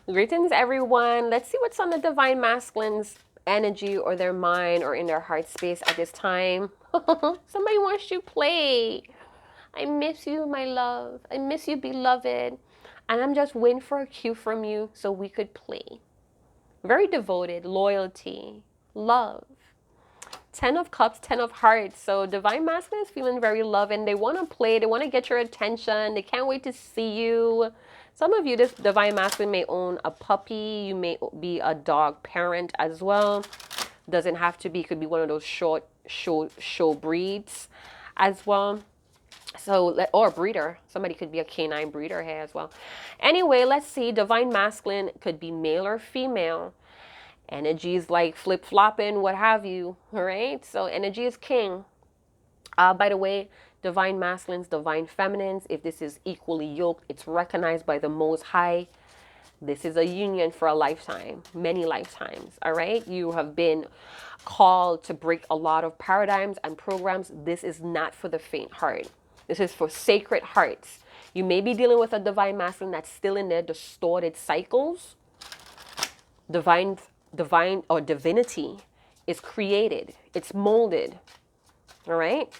Greetings, everyone. Let's see what's on the Divine Masculine's energy or their mind or in their heart space at this time. Somebody wants to play. I miss you, my love. I miss you, beloved. And I'm just waiting for a cue from you so we could play. Very devoted, loyalty, love. 10 of Cups, 10 of Hearts. So Divine Masculine is feeling very loving. They want to play. They want to get your attention. They can't wait to see you. Some of you, this Divine Masculine may own a puppy. You may be a dog parent as well. Doesn't have to be. Could be one of those short show breeds as well. So, or a breeder. Somebody could be a canine breeder here as well. Anyway, let's see. Divine Masculine could be male or female. Energies like flip-flopping, what have you, all right? So energy is king. By the way, Divine Masculines, Divine Feminines, if this is equally yoked, it's recognized by the Most High. This is a union for a lifetime, many lifetimes, all right? You have been called to break a lot of paradigms and programs. This is not for the faint heart. This is for sacred hearts. You may be dealing with a Divine Masculine that's still in their distorted cycles. Divine or divinity is created. It's molded. All right?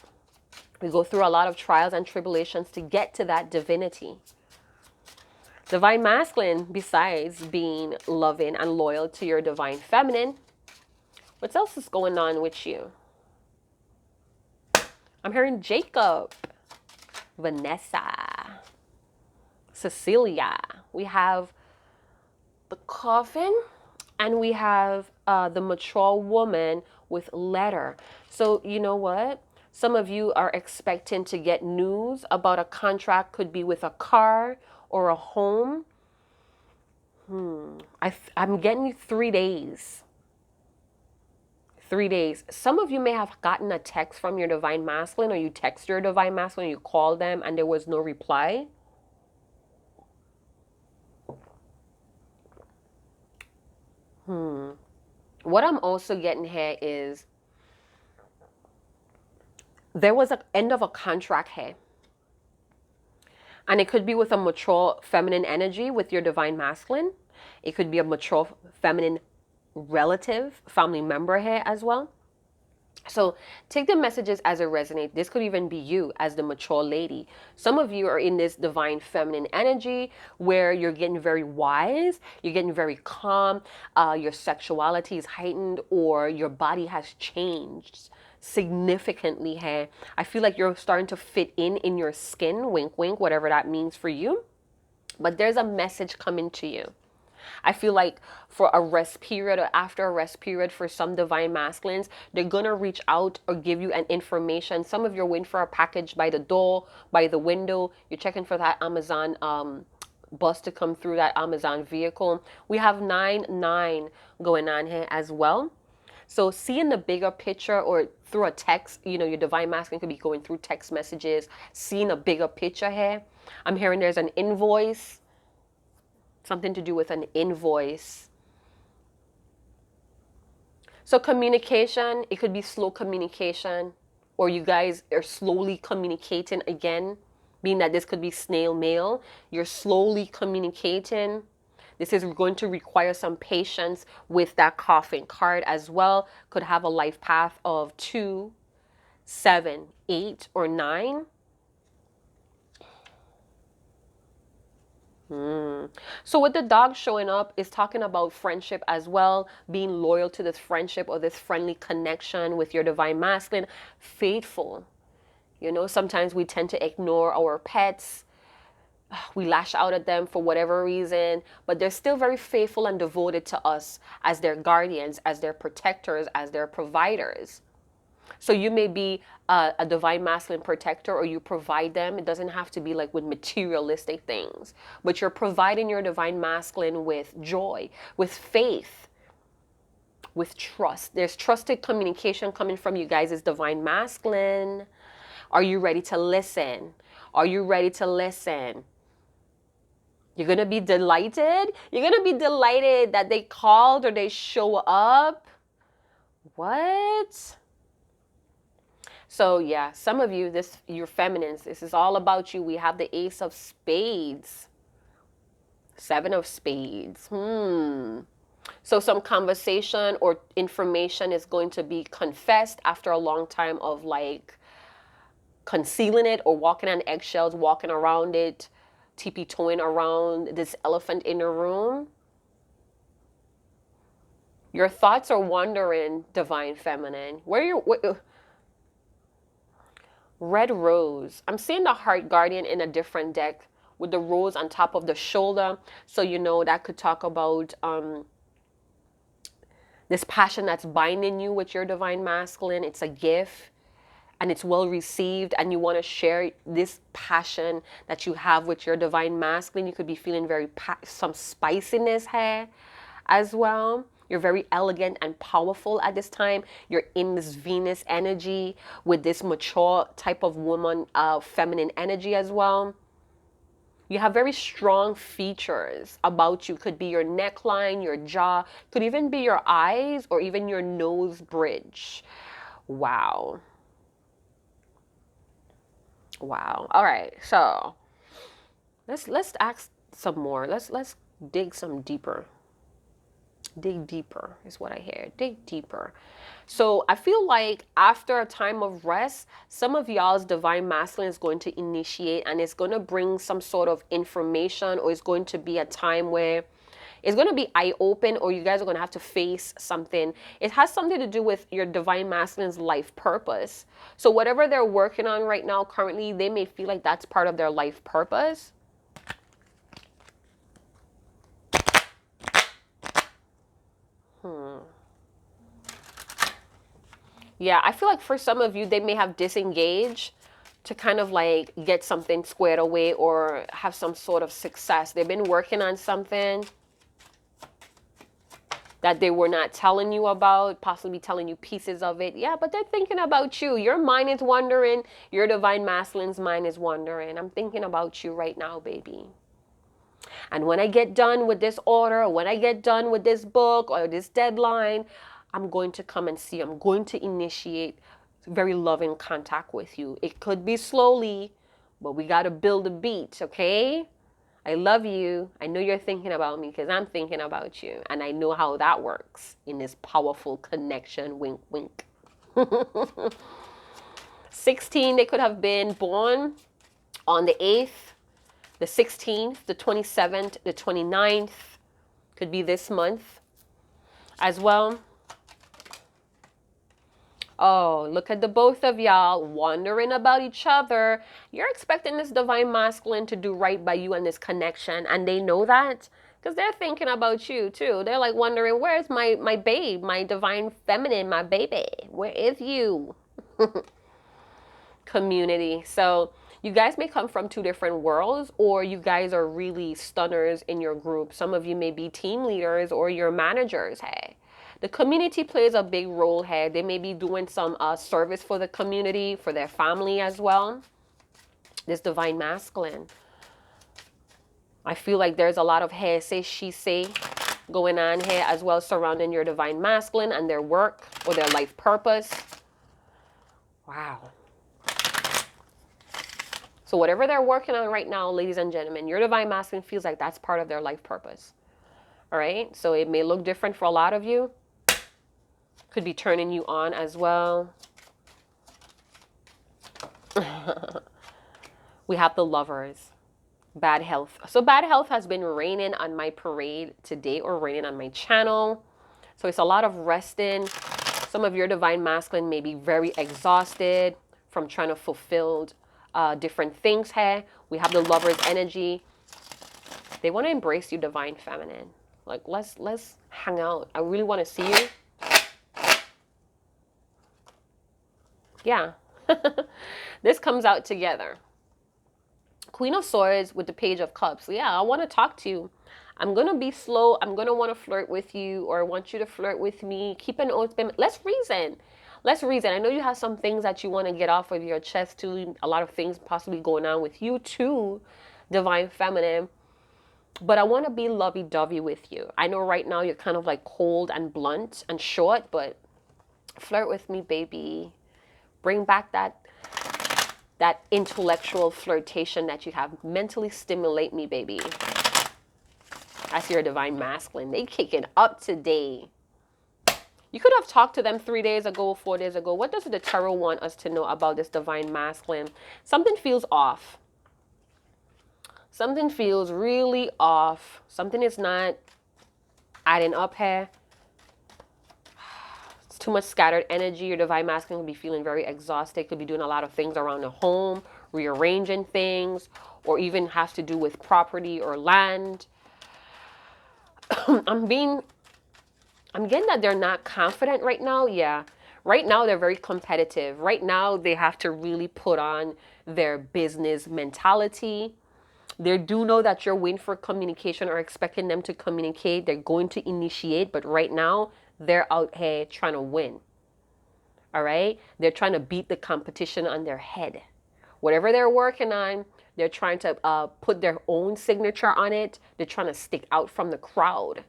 We go through a lot of trials and tribulations to get to that divinity. Divine Masculine, besides being loving and loyal to your Divine Feminine, what else is going on with you? I'm hearing Jacob, Vanessa, Cecilia. We have the Coffin. And we have the mature woman with letter. So you know what? Some of you are expecting to get news about a contract. Could be with a car or a home. I'm getting 3 days. 3 days. Some of you may have gotten a text from your Divine Masculine, or you text your Divine Masculine, you call them and there was no reply. What I'm also getting here is there was an end of a contract here. And it could be with a mature feminine energy with your Divine Masculine. It could be a mature feminine relative, family member here as well. So take the messages as it resonates. This could even be you as the mature lady. Some of you are in this Divine Feminine energy where you're getting very wise, you're getting very calm, your sexuality is heightened, or your body has changed significantly here. I feel like you're starting to fit in your skin, wink, wink, whatever that means for you. But there's a message coming to you. I feel like for a rest period or after a rest period for some Divine Masculines, they're going to reach out or give you an information. Some of you are waiting for a package by the door, by the window. You're checking for that Amazon bus to come through, that Amazon vehicle. We have 9-9 going on here as well. So seeing the bigger picture or through a text, you know, your Divine Masculine could be going through text messages, seeing a bigger picture here. I'm hearing there's an invoice. Something to do with an invoice. So communication, it could be slow communication, or you guys are slowly communicating again, being that this could be snail mail. You're slowly communicating. This is going to require some patience with that Coffin card as well. Could have a life path of 2, 7, 8, or 9. So with the dog showing up is talking about friendship as well, being loyal to this friendship or this friendly connection with your Divine Masculine, faithful. You know, sometimes we tend to ignore our pets. We lash out at them for whatever reason, but they're still very faithful and devoted to us as their guardians, as their protectors, as their providers. So you may be a Divine Masculine protector, or you provide them. It doesn't have to be like with materialistic things, but you're providing your Divine Masculine with joy, with faith, with trust. There's trusted communication coming from you guys as Divine Masculine. Are you ready to listen? Are you ready to listen? You're going to be delighted. You're going to be delighted that they called or they show up. What? So yeah, some of you, you're feminines. This is all about you. We have the Ace of Spades. Seven of Spades. So some conversation or information is going to be confessed after a long time of like concealing it or walking on eggshells, walking around it, tippy-toeing around this elephant in the room. Your thoughts are wandering, Divine Feminine. Red Rose. I'm seeing the Heart Guardian in a different deck with the rose on top of the shoulder. So you know that could talk about this passion that's binding you with your Divine Masculine. It's a gift and it's well received, and you want to share this passion that you have with your Divine Masculine. You could be feeling very some spiciness here as well. You're very elegant and powerful at this time. You're in this Venus energy with this mature type of woman, feminine energy as well. You have very strong features about you. Could be your neckline, your jaw, could even be your eyes or even your nose bridge. Wow. Wow. All right. So let's ask some more. Let's dig some deeper. Dig deeper is what I hear. Dig deeper. So I feel like after a time of rest, some of y'all's Divine Masculine is going to initiate, and it's going to bring some sort of information, or it's going to be a time where it's going to be eye-open, or you guys are going to have to face something. It has something to do with your Divine Masculine's life purpose. So whatever they're working on right now, currently, they may feel like that's part of their life purpose. Yeah, I feel like for some of you, they may have disengaged to kind of like get something squared away or have some sort of success. They've been working on something that they were not telling you about, possibly telling you pieces of it. Yeah, but they're thinking about you. Your mind is wandering. Your Divine Masculine's mind is wandering. I'm thinking about you right now, baby. And when I get done with this order, or when I get done with this book or this deadline, I'm going to come and see. I'm going to initiate very loving contact with you. It could be slowly, but we got to build a beat, okay? I love you. I know you're thinking about me because I'm thinking about you. And I know how that works in this powerful connection. Wink, wink. 16, they could have been born on the 8th, the 16th, the 27th, the 29th. Could be this month as well. Oh, look at the both of y'all wondering about each other. You're expecting this Divine Masculine to do right by you and this connection. And they know that because they're thinking about you too. They're like wondering, where's my babe, my Divine Feminine, my baby? Where is you? Community. So you guys may come from two different worlds, or you guys are really stunners in your group. Some of you may be team leaders or your managers. Hey. The community plays a big role here. They may be doing some service for the community, for their family as well. This Divine Masculine. I feel like there's a lot of he say, she say going on here as well surrounding your Divine Masculine and their work or their life purpose. Wow. So whatever they're working on right now, ladies and gentlemen, your Divine Masculine feels like that's part of their life purpose. All right? So it may look different for a lot of you. Could be turning you on as well. We have the Lovers. Bad health. So bad health has been raining on my parade today, or raining on my channel. So it's a lot of resting. Some of your Divine Masculine may be very exhausted from trying to fulfill different things here. We have the Lovers energy. They want to embrace you, Divine Feminine. Like, let's hang out. I really want to see you. Yeah. This comes out together. Queen of Swords with the Page of Cups. Yeah, I want to talk to you. I'm going to be slow. I'm going to want to flirt with you, or want you to flirt with me. Keep an open. Let's reason. Let's reason. I know you have some things that you want to get off of your chest too. A lot of things possibly going on with you too, Divine Feminine. But I want to be lovey-dovey with you. I know right now you're kind of like cold and blunt and short, but flirt with me, baby. Bring back that intellectual flirtation that you have. Mentally stimulate me, baby. That's your divine masculine. They kicking up today. You could have talked to them 3 days ago, 4 days ago. What does the tarot want us to know about this divine masculine? Something feels off. Something feels really off. Something is not adding up here. It's too much scattered energy. Your divine masculine could be feeling very exhausted. Could be doing a lot of things around the home, rearranging things, or even has to do with property or land. I'm getting that they're not confident right now. Yeah. Right now, they're very competitive. Right now, they have to really put on their business mentality. They do know that you're waiting for communication or expecting them to communicate. They're going to initiate, but right now, they're out here trying to win. All right? They're trying to beat the competition on their head. Whatever they're working on, they're trying to put their own signature on it. They're trying to stick out from the crowd.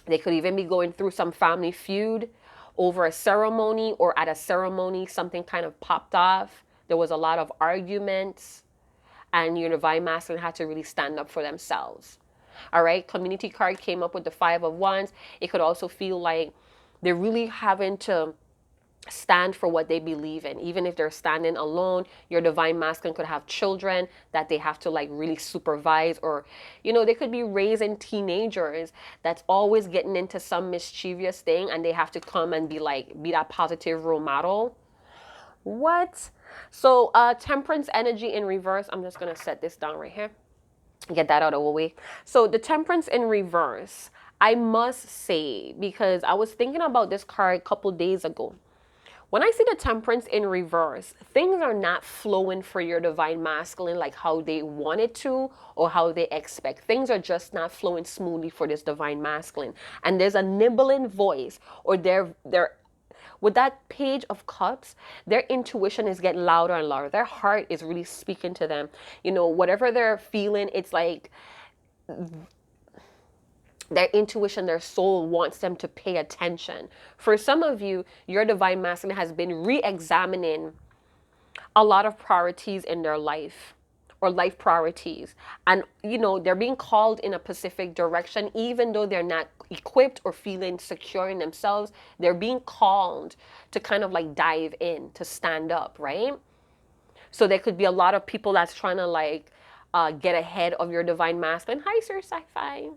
They could even be going through some family feud over a ceremony, or at a ceremony, something kind of popped off. There was a lot of arguments, and your divine masculine had to really stand up for themselves. All right, community card came up with the 5 of Wands. It could also feel like they're really having to stand for what they believe in. Even if they're standing alone, your divine masculine could have children that they have to like really supervise, or they could be raising teenagers that's always getting into some mischievous thing, and they have to come and be that positive role model. What? So temperance energy in reverse. I'm just gonna set this down right here, get that out of the way. So the temperance in reverse, I must say, because I was thinking about this card a couple days ago. When I see the temperance in reverse, things are not flowing for your divine masculine like how they want it to or how they expect. Things are just not flowing smoothly for this divine masculine. And there's a nibbling voice, or they're with that Page of Cups, their intuition is getting louder and louder. Their heart is really speaking to them. Whatever they're feeling, it's like their intuition, their soul wants them to pay attention. For some of you, your divine masculine has been re-examining a lot of priorities in their life, or life priorities. And, they're being called in a specific direction, even though they're not equipped or feeling secure in themselves. They're being called to kind of like dive in, to stand up, right? So there could be a lot of people that's trying to get ahead of your divine masculine. Hi, Sir Sci-Fi.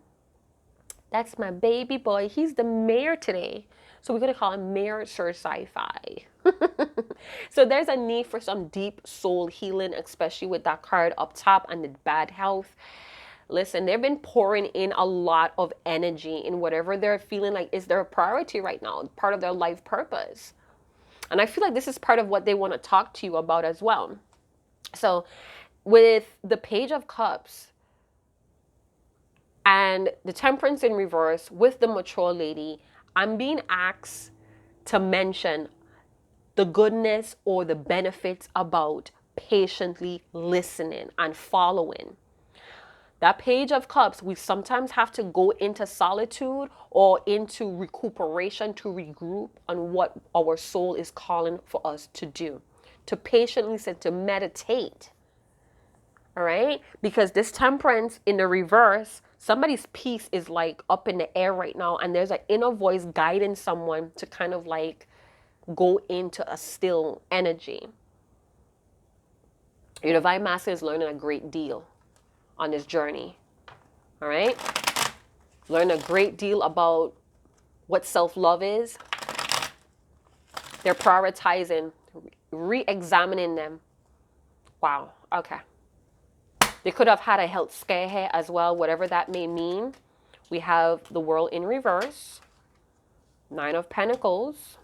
That's my baby boy. He's the mayor today. So we're going to call him Mayor Sir Sci-Fi. So there's a need for some deep soul healing, especially with that card up top and the bad health. Listen, they've been pouring in a lot of energy in whatever they're feeling like is their priority right now, part of their life purpose. And I feel like this is part of what they want to talk to you about as well. So with the Page of Cups, and the temperance in reverse with the mature lady, I'm being asked to mention the goodness or the benefits about patiently listening and following. That Page of Cups, we sometimes have to go into solitude or into recuperation to regroup on what our soul is calling for us to do. To patiently sit, to meditate. All right? Because this temperance in the reverse, somebody's peace is like up in the air right now, and there's an inner voice guiding someone to kind of like go into a still energy. Your divine master is learning a great deal on this journey. All right? Learn a great deal about what self-love is. They're prioritizing, re-examining them. Wow. Okay. They could have had a health scare here as well, whatever that may mean. We have the World in reverse, 9 of Pentacles,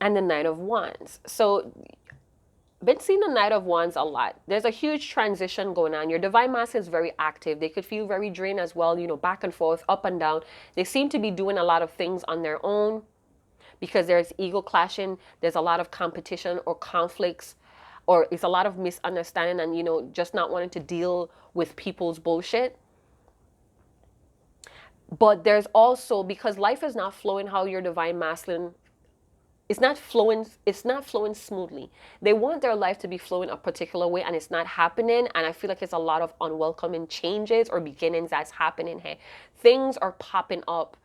and the Knight of Wands. So, been seeing the Knight of Wands a lot. There's a huge transition going on. Your divine master is very active. They could feel very drained as well, back and forth, up and down. They seem to be doing a lot of things on their own, because there's ego clashing, there's a lot of competition or conflicts, or it's a lot of misunderstanding and, just not wanting to deal with people's bullshit. But there's also, because life is not flowing how your divine masculine it's not flowing smoothly. They want their life to be flowing a particular way, and it's not happening. And I feel like it's a lot of unwelcoming changes or beginnings that's happening here. Things are popping up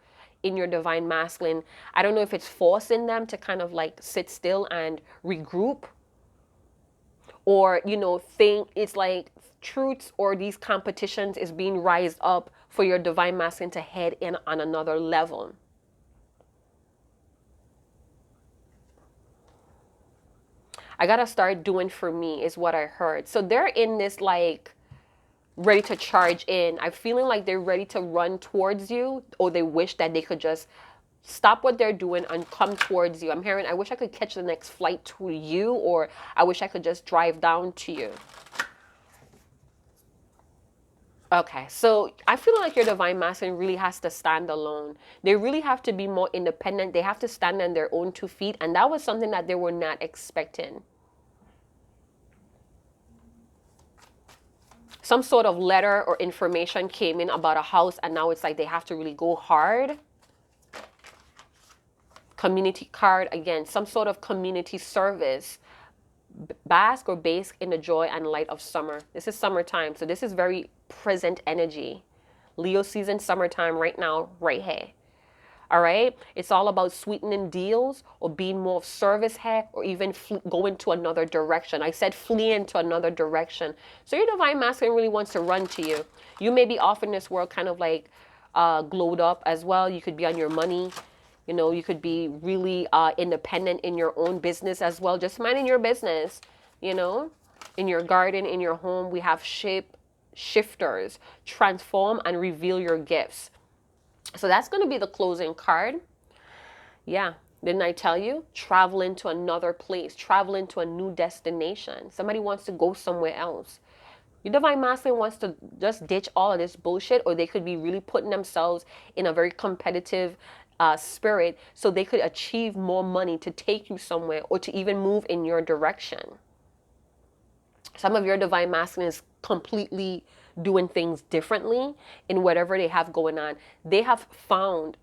in your divine masculine. I don't know if it's forcing them to kind of like sit still and regroup, or think it's like truths or these competitions is being rised up for your divine masculine to head in on another level. I gotta start doing for me is what I heard. So they're in this like ready to charge in. I'm feeling like they're ready to run towards you, or they wish that they could just stop what they're doing and come towards you. I'm hearing, I wish I could catch the next flight to you, or I wish I could just drive down to you. Okay, so I feel like your divine masculine really has to stand alone. They really have to be more independent. They have to stand on their own 2 feet, and that was something that they were not expecting. Some sort of letter or information came in about a house, and now it's like they have to really go hard. Community card, again, some sort of community service. Bask or bask in the joy and light of summer. This is summertime, so this is very present energy. Leo season, summertime, right now, right here. All right, it's all about sweetening deals or being more of service here, or even going to another direction. I said fleeing to another direction. So your divine masculine really wants to run to you. You may be off in this world kind of like glowed up as well. You could be on your money. You could be really independent in your own business as well. Just minding your business, in your garden, in your home. We have shifters, transform and reveal your gifts. So that's going to be the closing card. Yeah. Didn't I tell you? Traveling to another place, traveling to a new destination. Somebody wants to go somewhere else. Your divine masculine wants to just ditch all of this bullshit, or they could be really putting themselves in a very competitive spirit so they could achieve more money to take you somewhere, or to even move in your direction. Some of your divine masculine is completely doing things differently in whatever they have going on. They have found,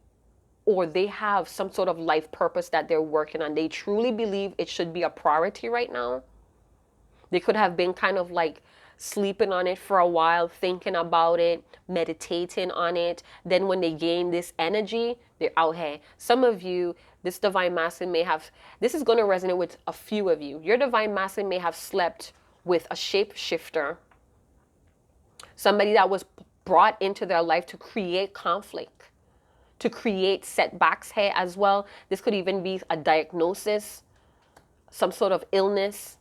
or they have some sort of life purpose that they're working on. They truly believe it should be a priority right now. They could have been kind of like sleeping on it for a while, thinking about it, meditating on it. Then when they gain this energy, they're out here. Some of you, this divine masculine may have, this is going to resonate with a few of you. Your divine masculine may have slept with a shapeshifter, somebody that was brought into their life to create conflict, to create setbacks here as well. This could even be a diagnosis, some sort of illness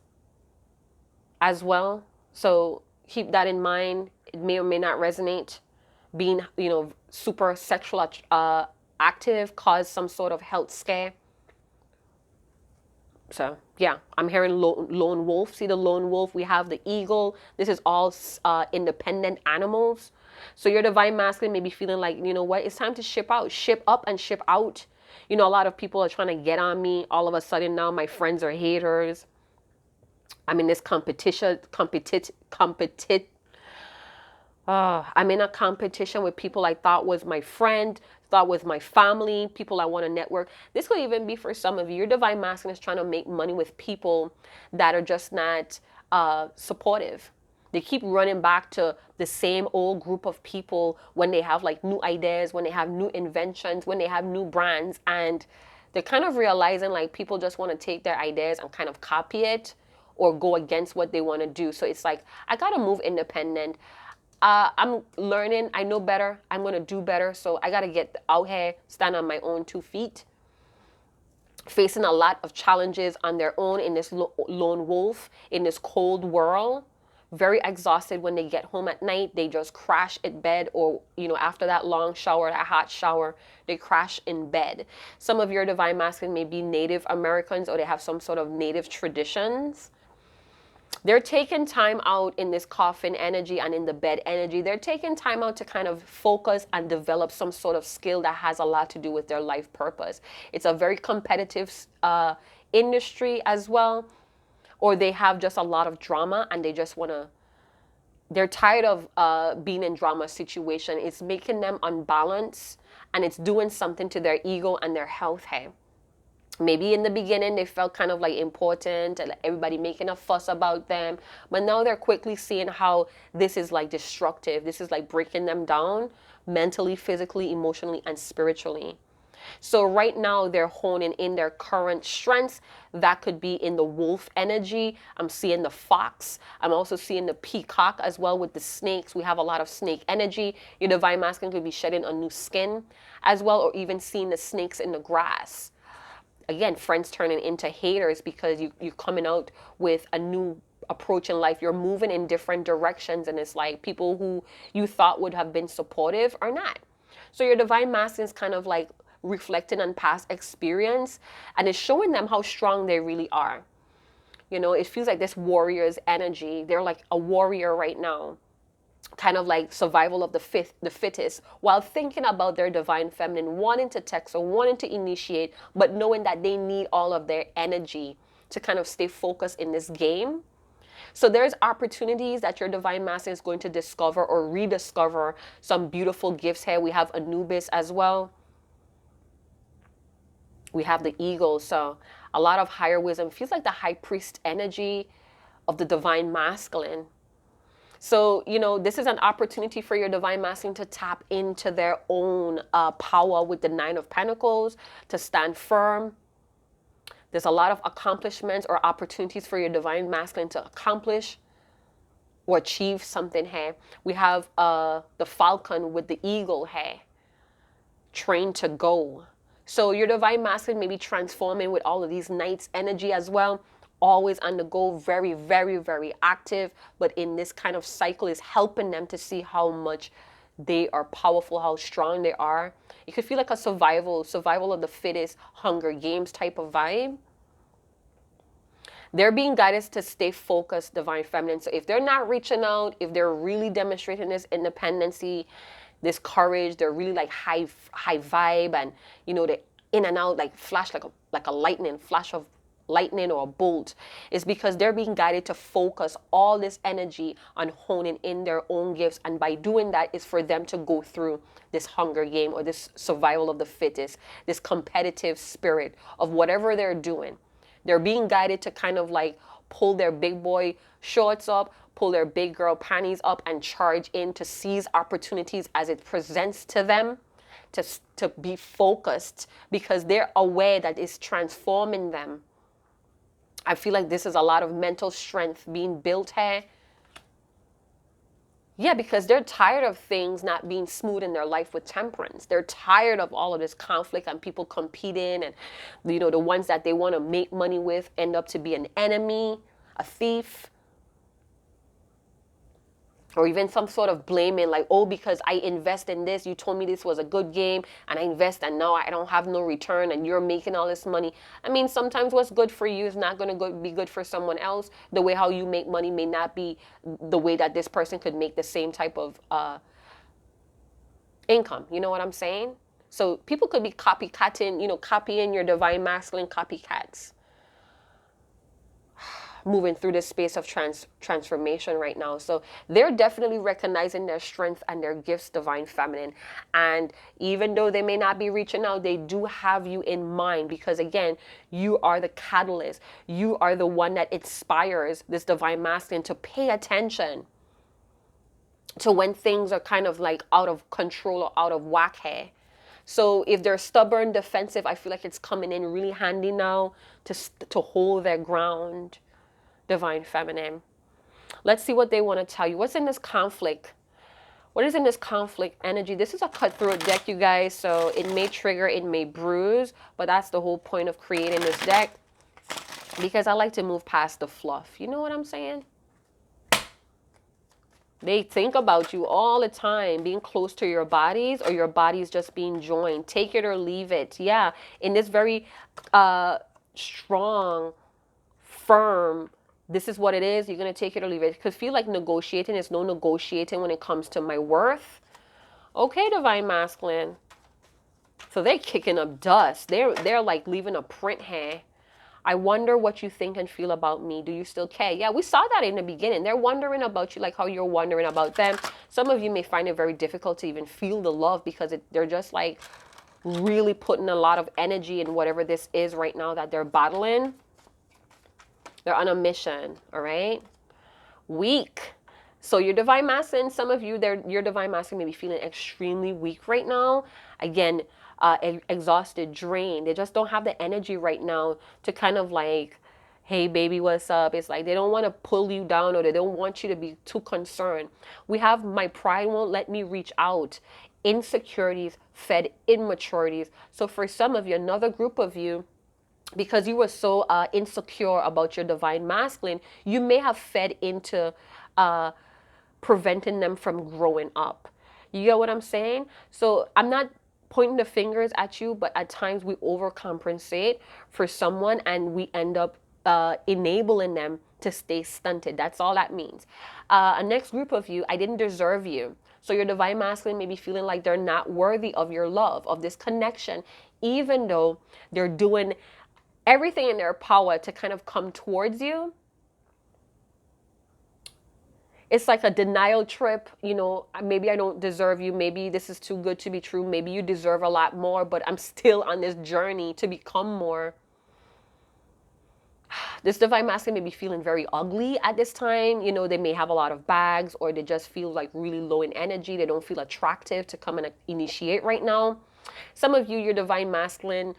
as well. So keep that in mind. It may or may not resonate. Being, super sexual active caused some sort of health scare. So yeah, I'm hearing lone wolf. See the lone wolf? We have the eagle. This is all independent animals. So your divine masculine may be feeling like, what? It's time to ship out, ship up and ship out. A lot of people are trying to get on me. All of a sudden now my friends are haters. I'm in this I'm in a competition with people I thought was my friend, thought was my family, people I want to network. This could even be for some of you. Your divine masculine is trying to make money with people that are just not supportive. They keep running back to the same old group of people when they have like new ideas, when they have new inventions, when they have new brands, and they're kind of realizing like people just want to take their ideas and kind of copy it or go against what they want to do. So it's like, I got to move independent. I'm learning. I know better. I'm going to do better. So I got to get out here, stand on my own 2 feet. Facing a lot of challenges on their own in this lone wolf, in this cold world. Very exhausted when they get home at night. They just crash in bed, or, after that long shower, that hot shower, they crash in bed. Some of your divine masculine may be Native Americans, or they have some sort of native traditions. They're taking time out in this coffin energy and in the bed energy. They're taking time out to kind of focus and develop some sort of skill that has a lot to do with their life purpose. It's a very competitive industry as well. Or they have just a lot of drama and they just want to, they're tired of being in drama situation. It's making them unbalanced and it's doing something to their ego and their health here. Maybe in the beginning they felt kind of like important and everybody making a fuss about them, but now they're quickly seeing how this is like destructive. This is like breaking them down mentally, physically, emotionally, and spiritually. So right now they're honing in their current strengths. That could be in the wolf energy. I'm seeing the fox. I'm also seeing the peacock as well with the snakes. We have a lot of snake energy. Your divine masculine could be shedding a new skin as well, or even seeing the snakes in the grass. Again, friends turning into haters because you're coming out with a new approach in life. You're moving in different directions, and it's like people who you thought would have been supportive are not. So your divine masculine is kind of like reflecting on past experience, and it's showing them how strong they really are. You know, it feels like this warrior's energy. They're like a warrior right now, kind of like survival of the fittest, while thinking about their divine feminine, wanting to text or wanting to initiate, but knowing that they need all of their energy to kind of stay focused in this game. So there's opportunities that your divine masculine is going to discover or rediscover some beautiful gifts here. We have Anubis as well. We have the eagle. So a lot of higher wisdom. Feels like the high priest energy of the divine masculine. So, you know, this is an opportunity for your divine masculine to tap into their own power with the Nine of Pentacles, to stand firm. There's a lot of accomplishments or opportunities for your divine masculine to accomplish or achieve something here. We have the falcon with the eagle here, trained to go. So your divine masculine may be transforming with all of these knights energy as well. Always on the go, very, very, very active. But in this kind of cycle is helping them to see how much they are powerful, how strong they are. It could feel like a survival of the fittest, Hunger Games type of vibe. They're being guided to stay focused, divine feminine. So if they're not reaching out, if they're really demonstrating this independency, this courage, they're really like high vibe, and you know, they in and out like flash like a lightning flash of lightning or a bolt, is because they're being guided to focus all this energy on honing in their own gifts. And by doing that is for them to go through this Hunger Game or this survival of the fittest, this competitive spirit of whatever they're doing. They're being guided to kind of like pull their big boy shorts up, pull their big girl panties up, and charge in to seize opportunities as it presents to them, to be focused because they're aware that it's transforming them. I feel like this is a lot of mental strength being built here. Yeah, because they're tired of things not being smooth in their life with temperance. They're tired of all of this conflict and people competing, and you know, the ones that they want to make money with end up to be an enemy, a thief, or even some sort of blaming, like, oh, because I invest in this, you told me this was a good game, and I invest, and now I don't have no return, and you're making all this money. I mean, sometimes what's good for you is not going to be good for someone else. The way how you make money may not be the way that this person could make the same type of income. You know what I'm saying? So people could be copycatting, you know, copying your divine masculine, copycats. Moving through this space of transformation right now. So they're definitely recognizing their strength and their gifts, divine feminine. And even though they may not be reaching out, they do have you in mind, because again, you are the catalyst. You are the one that inspires this divine masculine to pay attention to when things are kind of like out of control or out of whack here. So if they're stubborn, defensive, I feel like it's coming in really handy now to hold their ground, divine feminine. Let's see what they want to tell you. What's in this conflict? What is in this conflict energy? This is a cutthroat deck, you guys, so it may trigger, it may bruise, but that's the whole point of creating this deck, because I like to move past the fluff. You know what I'm saying? They think about you all the time, being close to your bodies, or your bodies just being joined. Take it or leave it. Yeah, in this very strong, firm, this is what it is, you're going to take it or leave it. It could feel like negotiating. There's no negotiating when it comes to my worth. Okay, divine masculine. So they're kicking up dust. They're like leaving a print here. I wonder what you think and feel about me. Do you still care? Yeah, we saw that in the beginning. They're wondering about you like how you're wondering about them. Some of you may find it very difficult to even feel the love, because they're just like, really putting a lot of energy in whatever this is right now that they're battling. They're on a mission, all right? Weak. So your divine masculine, some of you, your divine masculine may be feeling extremely weak right now. Again, exhausted, drained. They just don't have the energy right now to kind of like, hey baby, what's up? It's like they don't want to pull you down, or they don't want you to be too concerned. We have my pride won't let me reach out. Insecurities fed immaturities. So for some of you, another group of you, because you were so insecure about your divine masculine, you may have fed into uh, preventing them from growing up. You get what I'm saying? So I'm not pointing the fingers at you, but at times we overcompensate for someone and we end up enabling them to stay stunted. That's all that means. A next group of you, I didn't deserve you. So your divine masculine may be feeling like they're not worthy of your love, of this connection, even though they're doing everything in their power to kind of come towards you. It's like a denial trip, you know, maybe I don't deserve you, maybe this is too good to be true, maybe you deserve a lot more, but I'm still on this journey to become more. This divine masculine may be feeling very ugly at this time. You know, they may have a lot of bags, or they just feel like really low in energy. They don't feel attractive to come and initiate right now. Some of you, your divine masculine,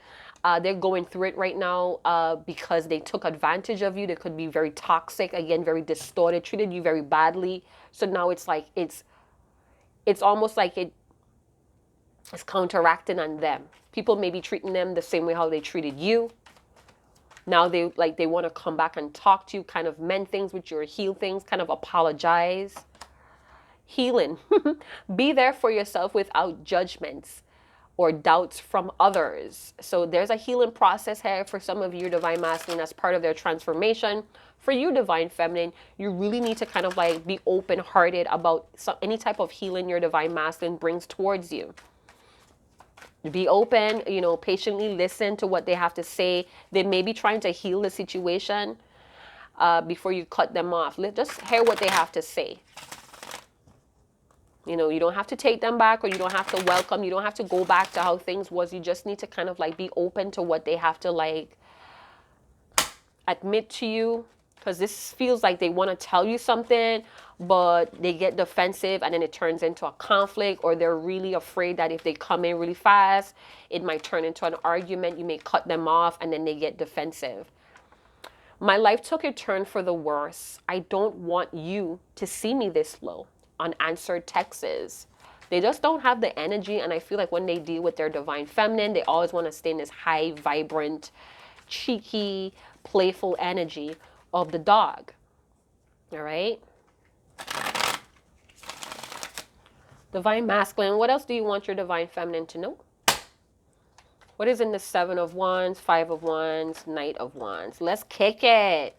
they're going through it right now because they took advantage of you. They could be very toxic, again, very distorted, treated you very badly. So now it's like it's almost like it's counteracting on them. People may be treating them the same way how they treated you. Now they want to come back and talk to you, kind of mend things with you, or heal things, kind of apologize. Healing. Be there for yourself without judgments or doubts from others. So there's a healing process here for some of you, divine masculine, as part of their transformation. For you, divine feminine, you really need to kind of like be open-hearted about any type of healing your divine masculine brings towards you. Be open, you know, patiently listen to what they have to say. They may be trying to heal the situation before you cut them off. Just hear what they have to say. You know, you don't have to take them back, or you don't have to welcome. You don't have to go back to how things was. You just need to kind of like be open to what they have to like admit to you. Because this feels like they want to tell you something, but they get defensive and then it turns into a conflict, or they're really afraid that if they come in really fast, it might turn into an argument. You may cut them off and then they get defensive. My life took a turn for the worse. I don't want you to see me this low. Unanswered texts. They just don't have the energy, and I feel like when they deal with their divine feminine, they always want to stay in this high, vibrant, cheeky, playful energy of the dog. All right? Divine masculine, what else do you want your divine feminine to know? What is in the 7 of Wands, 5 of Wands, Knight of Wands? Let's kick it.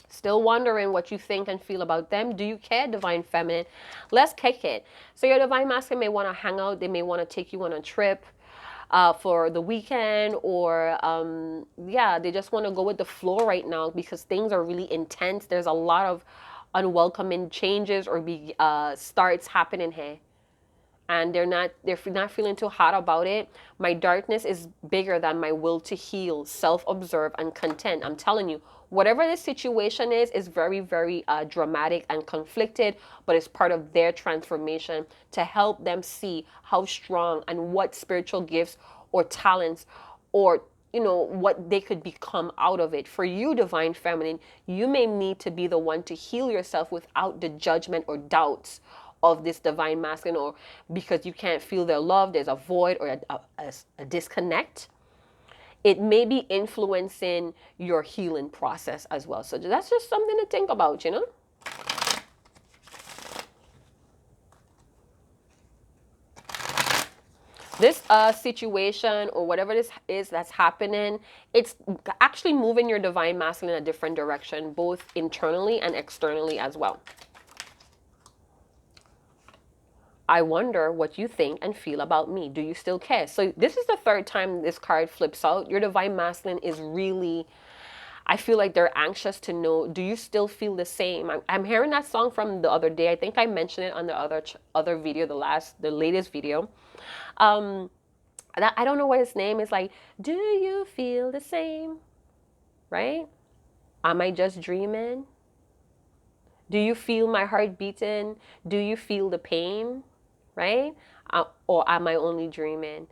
Still wondering what you think and feel about them. Do you care, divine feminine? Let's kick it. So your divine masculine may want to hang out. They may want to take you on a trip for the weekend, or yeah, they just want to go with the flow right now because things are really intense. There's a lot of unwelcoming changes or starts happening here, and they're not feeling too hot about it. My darkness is bigger than my will to heal, self-observe, and content. I'm telling you, whatever the situation is very, very dramatic and conflicted, but it's part of their transformation to help them see how strong and what spiritual gifts or talents, or you know, what they could become out of it. For you, divine feminine, you may need to be the one to heal yourself without the judgment or doubts of this divine masculine, or because you can't feel their love, there's a void or a disconnect. It may be influencing your healing process as well. So that's just something to think about, you know? This situation or whatever this is that's happening, it's actually moving your divine masculine in a different direction, both internally and externally as well. I wonder what you think and feel about me. Do you still care? So this is the third time this card flips out. Your divine masculine is really, I feel like they're anxious to know, do you still feel the same? I'm hearing that song from the other day. I think I mentioned it on the other video, the latest video. I don't know what his name is. Like, do you feel the same? Right? Am I just dreaming? Do you feel my heart beating? Do you feel the pain? Right? Or am I only dreaming?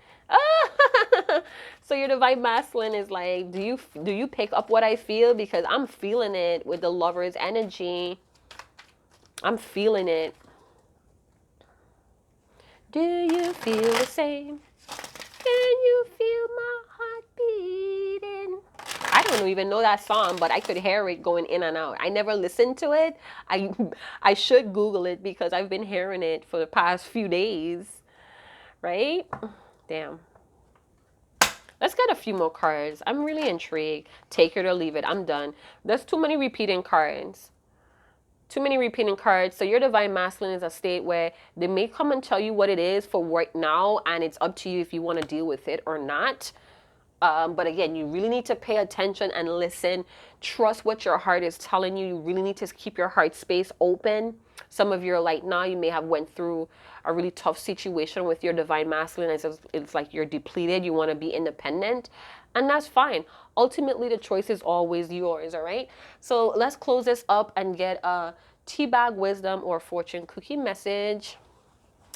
So your divine masculine is like, do you pick up what I feel? Because I'm feeling it with the lover's energy. I'm feeling it. Do you feel the same? Can you feel my heart beating? I don't even know that song, but I could hear it going in and out. I never listened to it. I should Google it because I've been hearing it for the past few days. Right? Damn. Let's get a few more cards. I'm really intrigued. Take it or leave it. I'm done. There's too many repeating cards. Too many repeating cards. So your divine masculine is a state where they may come and tell you what it is for right now, and it's up to you if you want to deal with it or not. But again, you really need to pay attention and listen. Trust what your heart is telling you. You really need to keep your heart space open. Some of you are like, now you may have went through a really tough situation with your divine masculine. It's like you're depleted. You want to be independent. And that's fine. Ultimately, the choice is always yours, all right? So let's close this up and get a teabag wisdom or fortune cookie message.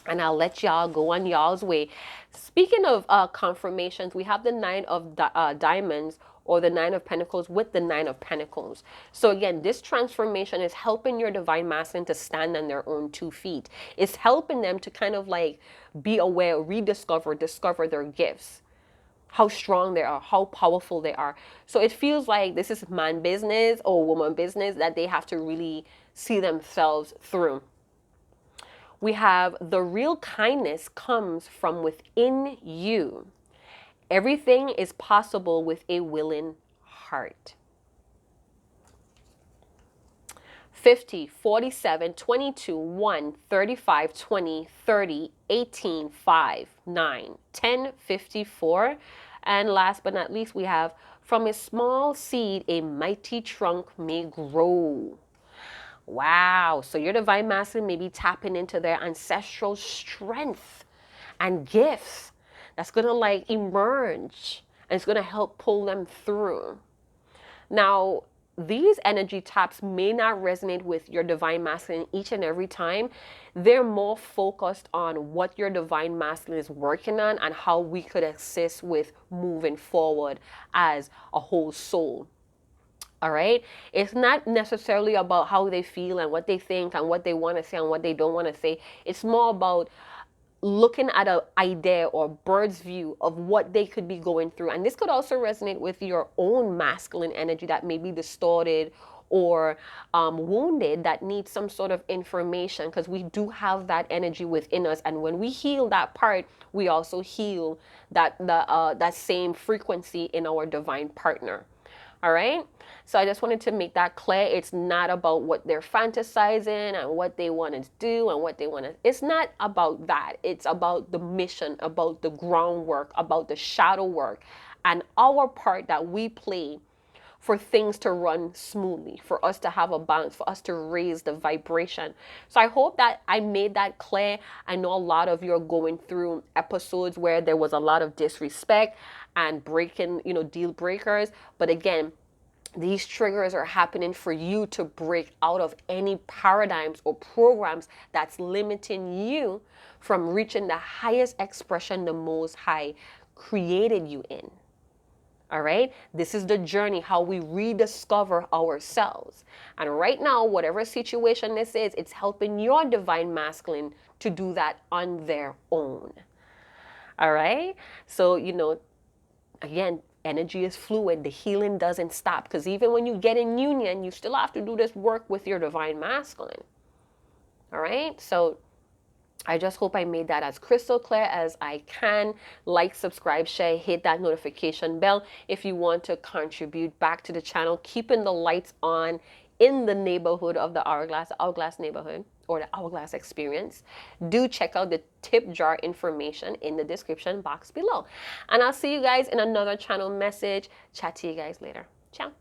And I'll let y'all go on y'all's way. Speaking of confirmations, we have the Nine of Diamonds or the Nine of Pentacles with the Nine of Pentacles. So again, this transformation is helping your divine masculine to stand on their own 2 feet. It's helping them to kind of like be aware, discover their gifts, how strong they are, how powerful they are. So it feels like this is man business or woman business that they have to really see themselves through. We have the real kindness comes from within you. Everything is possible with a willing heart. 50, 47, 22, 1, 35, 20, 30, 18, 5, 9, 10, 54. And last but not least, we have from a small seed, a mighty trunk may grow. Wow. So your divine masculine may be tapping into their ancestral strength and gifts that's going to like emerge and it's going to help pull them through. Now, these energy taps may not resonate with your divine masculine each and every time. They're more focused on what your divine masculine is working on and how we could assist with moving forward as a whole soul. All right. It's not necessarily about how they feel and what they think and what they want to say and what they don't want to say. It's more about looking at an idea or bird's view of what they could be going through. And this could also resonate with your own masculine energy that may be distorted or wounded, that needs some sort of information, because we do have that energy within us. And when we heal that part, we also heal that same frequency in our divine partner. All right. So I just wanted to make that clear. It's not about what they're fantasizing and what they want to do and what they want to. It's not about that. It's about the mission, about the groundwork, about the shadow work, and our part that we play for things to run smoothly, for us to have a balance, for us to raise the vibration. So I hope that I made that clear. I know a lot of you are going through episodes where there was a lot of disrespect and breaking, deal breakers. But again, these triggers are happening for you to break out of any paradigms or programs that's limiting you from reaching the highest expression the Most High created you in. All right. This is the journey, how we rediscover ourselves. And right now, whatever situation this is, it's helping your divine masculine to do that on their own. All right. So, again, energy is fluid. The healing doesn't stop, because even when you get in union, you still have to do this work with your divine masculine. All right. So I just hope I made that as crystal clear as I can. Like, subscribe, share, hit that notification bell if you want to contribute back to the channel, keeping the lights on in the neighborhood of the Hourglass neighborhood, or the Hourglass experience. Do check out the tip jar information in the description box below. And I'll see you guys in another channel message. Chat to you guys later. Ciao.